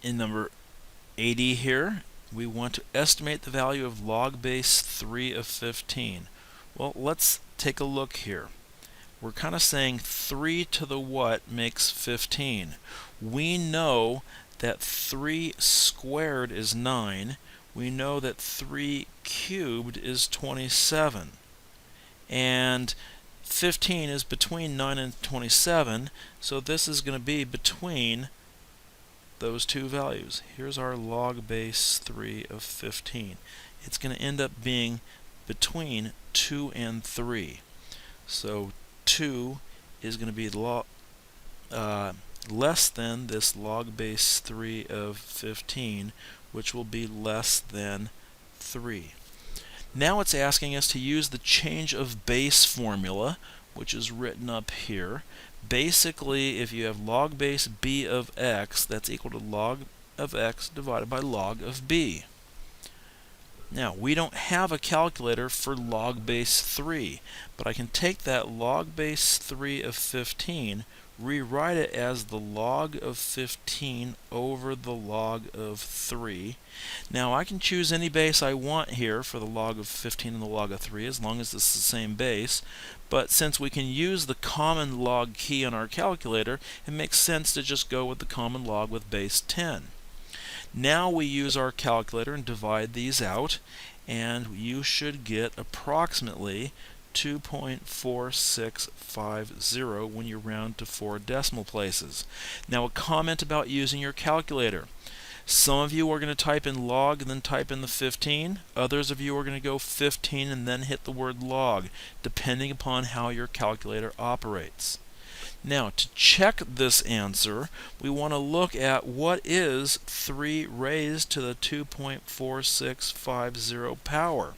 In number 80 here, we want to estimate the value of log base 3 of 15. Well, let's take a look here. We're kind of saying 3 to the what makes 15. We know that 3 squared is 9. We know that 3 cubed is 27. And 15 is between 9 and 27, so this is going to be between those two values. Here's our log base 3 of 15. It's going to end up being between 2 and 3. So 2 is going to be less than this log base 3 of 15, which will be less than 3. Now it's asking us to use the change of base formula, which is written up here. Basically, if you have log base b of x, that's equal to log of x divided by log of b. Now, we don't have a calculator for log base 3, but I can take that log base 3 of 15, rewrite it as the log of 15 over the log of 3. Now, I can choose any base I want here for the log of 15 and the log of 3, as long as it's the same base. But since we can use the common log key on our calculator, it makes sense to just go with the common log with base 10. Now we use our calculator and divide these out, and you should get approximately 2.4650 when you round to 4 decimal places. Now a comment about using your calculator. Some of you are going to type in log and then type in the 15. Others of you are going to go 15 and then hit the word log, depending upon how your calculator operates. Now, to check this answer, we want to look at what is 3 raised to the 2.4650 power.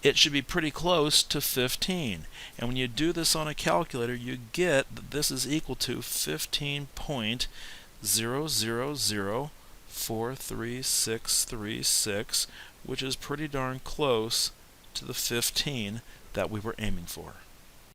It should be pretty close to 15. And when you do this on a calculator, you get that this is equal to 15.00043636, which is pretty darn close to the 15 that we were aiming for.